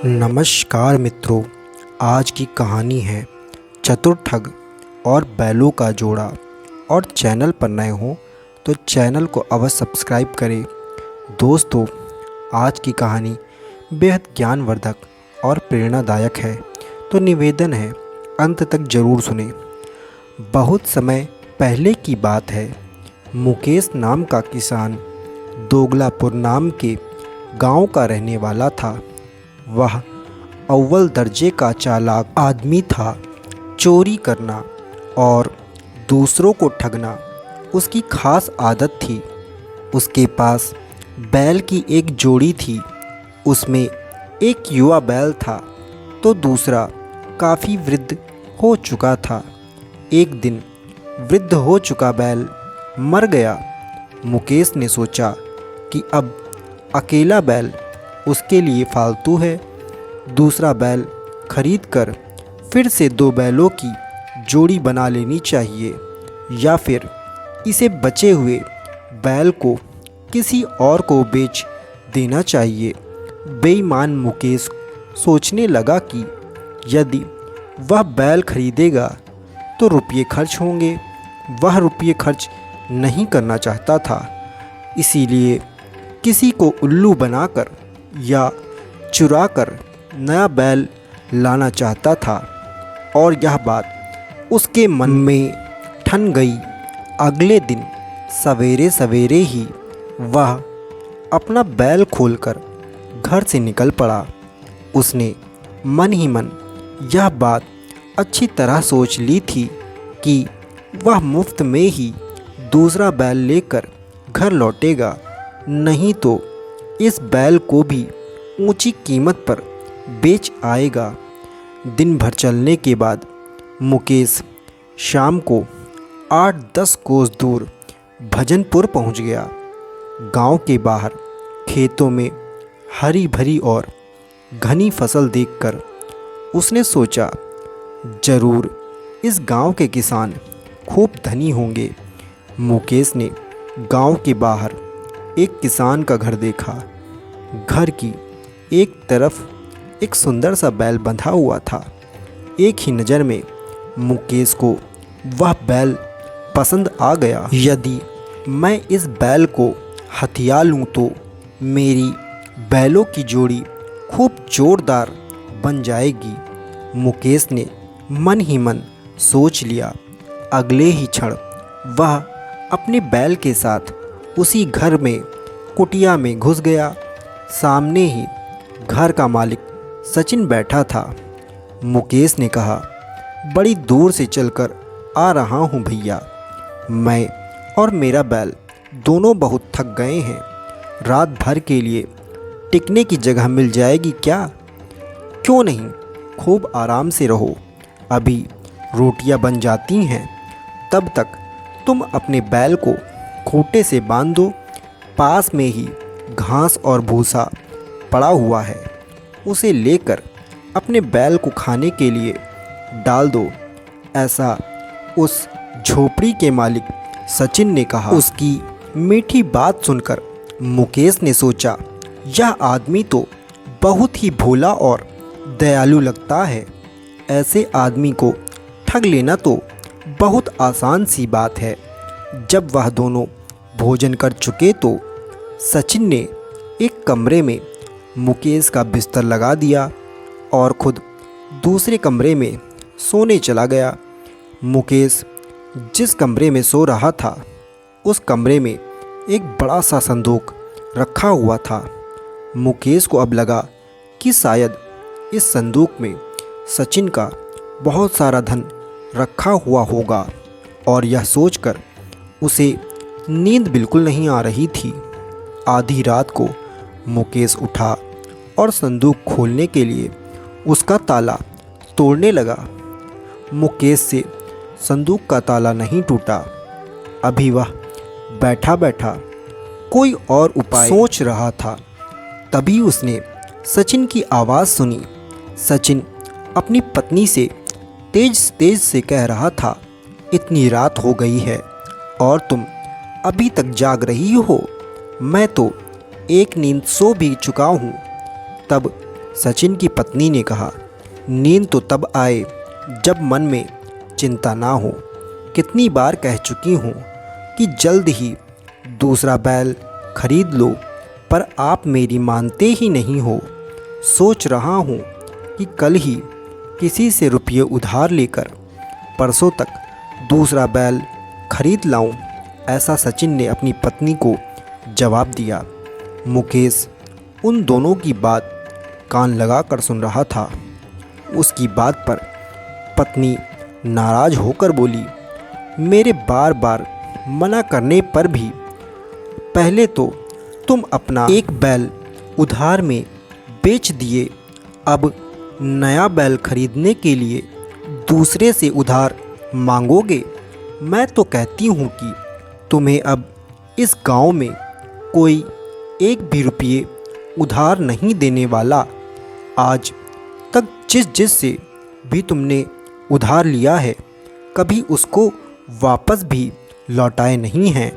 नमस्कार मित्रों, आज की कहानी है चतुर ठग और बैलों का जोड़ा। और चैनल पर नए हो तो चैनल को अवश्य सब्सक्राइब करें। दोस्तों, आज की कहानी बेहद ज्ञानवर्धक और प्रेरणादायक है, तो निवेदन है अंत तक ज़रूर सुने। बहुत समय पहले की बात है। मुकेश नाम का किसान दोगलापुर नाम के गांव का रहने वाला था। वह अव्वल दर्जे का चालाक आदमी था। चोरी करना और दूसरों को ठगना उसकी खास आदत थी। उसके पास बैल की एक जोड़ी थी। उसमें एक युवा बैल था तो दूसरा काफ़ी वृद्ध हो चुका था। एक दिन वृद्ध हो चुका बैल मर गया। मुकेश ने सोचा कि अब अकेला बैल उसके लिए फालतू है। दूसरा बैल खरीद कर फिर से 2 बैलों की जोड़ी बना लेनी चाहिए, या फिर इसे बचे हुए बैल को किसी और को बेच देना चाहिए। बेईमान मुकेश सोचने लगा कि यदि वह बैल खरीदेगा तो रुपये खर्च होंगे। वह रुपये खर्च नहीं करना चाहता था, इसीलिए किसी को उल्लू बनाकर या चुरा कर नया बैल लाना चाहता था। और यह बात उसके मन में ठन गई। अगले दिन सवेरे सवेरे ही वह अपना बैल खोलकर घर से निकल पड़ा। उसने मन ही मन यह बात अच्छी तरह सोच ली थी कि वह मुफ्त में ही दूसरा बैल लेकर घर लौटेगा, नहीं तो इस बैल को भी ऊंची कीमत पर बेच आएगा। दिन भर चलने के बाद मुकेश शाम को 8-10 कोस दूर भजनपुर पहुंच गया। गांव के बाहर खेतों में हरी भरी और घनी फसल देखकर उसने सोचा, जरूर इस गांव के किसान खूब धनी होंगे। मुकेश ने गांव के बाहर एक किसान का घर देखा। घर की एक तरफ एक सुंदर सा बैल बंधा हुआ था। एक ही नज़र में मुकेश को वह बैल पसंद आ गया। यदि मैं इस बैल को हथिया लूँ तो मेरी बैलों की जोड़ी खूब जोरदार बन जाएगी। मुकेश ने मन ही मन सोच लिया। अगले ही क्षण वह अपने बैल के साथ उसी घर में कुटिया में घुस गया। सामने ही घर का मालिक सचिन बैठा था। मुकेश ने कहा, बड़ी दूर से चलकर आ रहा हूँ भैया। मैं और मेरा बैल दोनों बहुत थक गए हैं। रात भर के लिए टिकने की जगह मिल जाएगी क्या? क्यों नहीं, खूब आराम से रहो। अभी रोटियां बन जाती हैं, तब तक तुम अपने बैल को खूंटे से बांध दो। पास में ही घास और भूसा पड़ा हुआ है, उसे लेकर अपने बैल को खाने के लिए डाल दो। ऐसा उस झोपड़ी के मालिक सचिन ने कहा। उसकी मीठी बात सुनकर मुकेश ने सोचा, यह आदमी तो बहुत ही भोला और दयालु लगता है। ऐसे आदमी को ठग लेना तो बहुत आसान सी बात है। जब वह दोनों भोजन कर चुके तो सचिन ने एक कमरे में मुकेश का बिस्तर लगा दिया और खुद दूसरे कमरे में सोने चला गया। मुकेश जिस कमरे में सो रहा था, उस कमरे में एक बड़ा सा संदूक रखा हुआ था। मुकेश को अब लगा कि शायद इस संदूक में सचिन का बहुत सारा धन रखा हुआ होगा, और यह सोचकर उसे नींद बिल्कुल नहीं आ रही थी। आधी रात को मुकेश उठा और संदूक खोलने के लिए उसका ताला तोड़ने लगा। मुकेश से संदूक का ताला नहीं टूटा। अभी वह बैठा बैठा कोई और उपाय सोच रहा था। तभी उसने सचिन की आवाज़ सुनी। सचिन अपनी पत्नी से तेज तेज से कह रहा था, इतनी रात हो गई है और तुम अभी तक जाग रही हो। मैं तो एक नींद सो भी चुका हूँ। तब सचिन की पत्नी ने कहा, नींद तो तब आए जब मन में चिंता ना हो। कितनी बार कह चुकी हूँ कि जल्द ही दूसरा बैल खरीद लो, पर आप मेरी मानते ही नहीं हो। सोच रहा हूँ कि कल ही किसी से रुपये उधार लेकर परसों तक दूसरा बैल खरीद लाऊं। ऐसा सचिन ने अपनी पत्नी को जवाब दिया। मुकेश उन दोनों की बात कान लगाकर सुन रहा था। उसकी बात पर पत्नी नाराज़ होकर बोली, मेरे बार बार मना करने पर भी पहले तो तुम अपना एक बैल उधार में बेच दिए, अब नया बैल खरीदने के लिए दूसरे से उधार मांगोगे। मैं तो कहती हूँ कि तुम्हें अब इस गांव में कोई एक भी रुपये उधार नहीं देने वाला। आज तक जिस से भी तुमने उधार लिया है, कभी उसको वापस भी लौटाए नहीं हैं।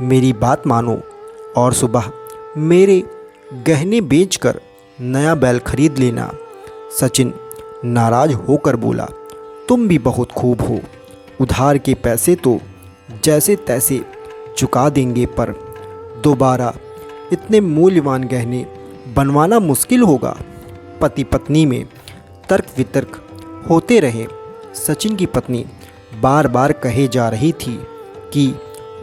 मेरी बात मानो और सुबह मेरे गहने बेचकर नया बैल खरीद लेना। सचिन नाराज़ होकर बोला, तुम भी बहुत खूब हो। उधार के पैसे तो जैसे तैसे चुका देंगे, पर दोबारा इतने मूल्यवान गहने बनवाना मुश्किल होगा। पति पत्नी में तर्क वितर्क होते रहे। सचिन की पत्नी बार बार कहे जा रही थी कि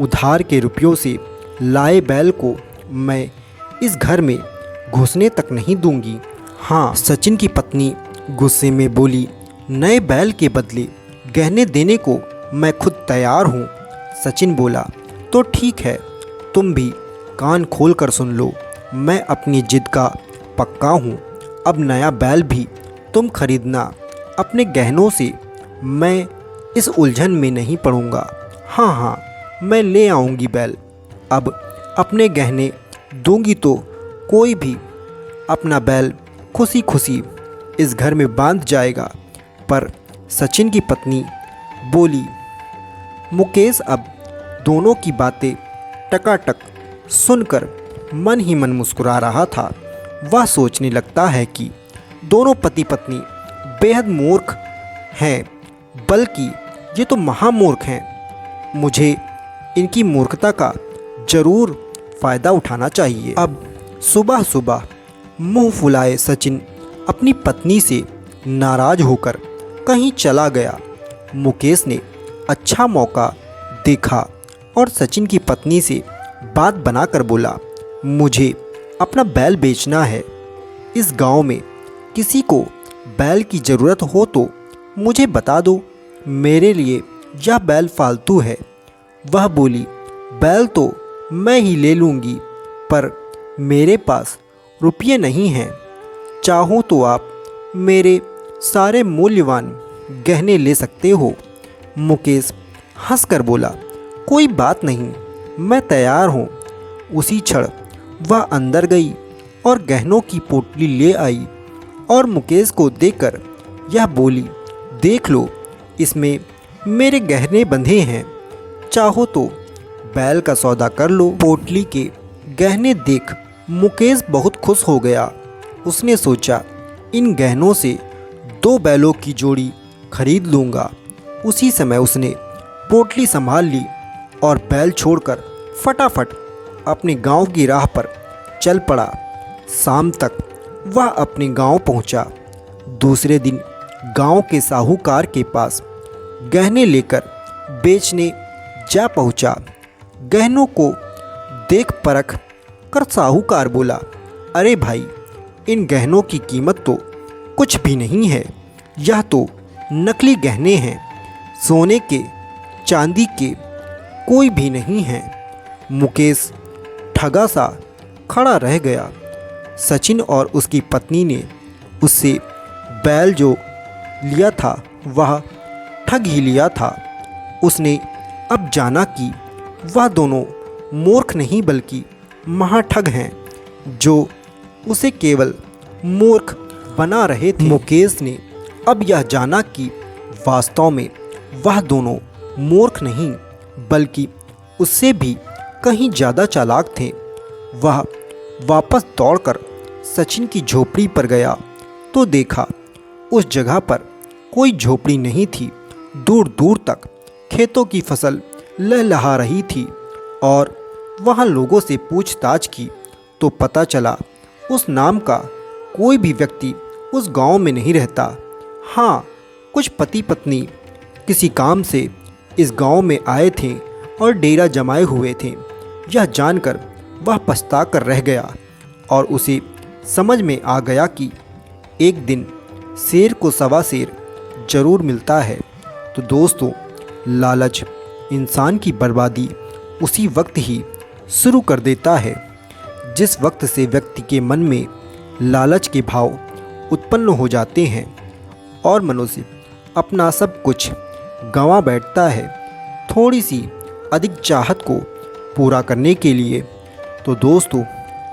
उधार के रुपयों से लाए बैल को मैं इस घर में घुसने तक नहीं दूंगी। हाँ, सचिन की पत्नी गुस्से में बोली, नए बैल के बदले गहने देने को मैं खुद तैयार हूँ। सचिन बोला, तो ठीक है, तुम भी कान खोल कर सुन लो। मैं अपनी जिद का पक्का हूँ। अब नया बैल भी तुम खरीदना। अपने गहनों से मैं इस उलझन में नहीं पड़ूंगा। हाँ हाँ, मैं ले आऊँगी बैल। अब अपने गहने दूंगी तो कोई भी अपना बैल खुशी खुशी इस घर में बांध जाएगा। पर सचिन की पत्नी बोली। मुकेश अब दोनों की बातें टकाटक सुनकर मन ही मन मुस्कुरा रहा था। वह सोचने लगता है कि दोनों पति पत्नी बेहद मूर्ख हैं, बल्कि ये तो महामूर्ख हैं। मुझे इनकी मूर्खता का ज़रूर फ़ायदा उठाना चाहिए। अब सुबह सुबह मुंह फुलाए सचिन अपनी पत्नी से नाराज़ होकर कहीं चला गया। मुकेश ने अच्छा मौका देखा और सचिन की पत्नी से बात बनाकर बोला, मुझे अपना बैल बेचना है। इस गांव में किसी को बैल की ज़रूरत हो तो मुझे बता दो, मेरे लिए यह बैल फालतू है। वह बोली, बैल तो मैं ही ले लूँगी, पर मेरे पास रुपये नहीं हैं। चाहो तो आप मेरे सारे मूल्यवान गहने ले सकते हो। मुकेश हंसकर बोला, कोई बात नहीं, मैं तैयार हूँ। उसी क्षण वह अंदर गई और गहनों की पोटली ले आई और मुकेश को देकर यह बोली, देख लो, इसमें मेरे गहने बंधे हैं, चाहो तो बैल का सौदा कर लो। पोटली के गहने देख मुकेश बहुत खुश हो गया। उसने सोचा, इन गहनों से 2 बैलों की जोड़ी खरीद लूँगा। उसी समय उसने पोटली संभाल ली और बैल छोड़कर फटाफट अपने गांव की राह पर चल पड़ा। शाम तक वह अपने गांव पहुंचा। दूसरे दिन गांव के साहूकार के पास गहने लेकर बेचने जा पहुंचा। गहनों को देख परख कर साहूकार बोला, अरे भाई, इन गहनों की कीमत तो कुछ भी नहीं है। यह तो नकली गहने हैं, सोने के चांदी के कोई भी नहीं हैं। मुकेश ठगा सा खड़ा रह गया। सचिन और उसकी पत्नी ने उससे बैल जो लिया था वह ठग ही लिया था। उसने अब जाना कि वह दोनों मूर्ख नहीं बल्कि महाठग हैं, जो उसे केवल मूर्ख बना रहे थे। मुकेश ने अब यह जाना कि वास्तव में वह दोनों मूर्ख नहीं बल्कि उससे भी कहीं ज़्यादा चालाक थे। वह वापस दौड़कर सचिन की झोपड़ी पर गया तो देखा उस जगह पर कोई झोपड़ी नहीं थी। दूर दूर तक खेतों की फसल लहलहा रही थी और वहाँ लोगों से पूछताछ की तो पता चला उस नाम का कोई भी व्यक्ति उस गांव में नहीं रहता। हाँ, कुछ पति पत्नी किसी काम से इस गांव में आए थे और डेरा जमाए हुए थे। यह जानकर वह पछता कर रह गया और उसे समझ में आ गया कि एक दिन शेर को सवा शेर जरूर मिलता है। तो दोस्तों, लालच इंसान की बर्बादी उसी वक्त ही शुरू कर देता है जिस वक्त से व्यक्ति के मन में लालच के भाव उत्पन्न हो जाते हैं और मनुष्य अपना सब कुछ गंवा बैठता है थोड़ी सी अधिक चाहत को पूरा करने के लिए। तो दोस्तों,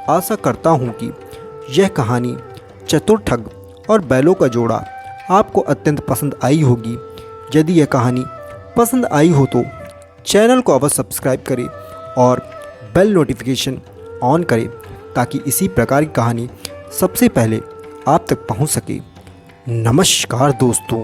आशा करता हूँ कि यह कहानी चतुर ठग और बैलों का जोड़ा आपको अत्यंत पसंद आई होगी। यदि यह कहानी पसंद आई हो तो चैनल को अवश्य सब्सक्राइब करें और बेल नोटिफिकेशन ऑन करें ताकि इसी प्रकार की कहानी सबसे पहले आप तक पहुंच सके। नमस्कार दोस्तों।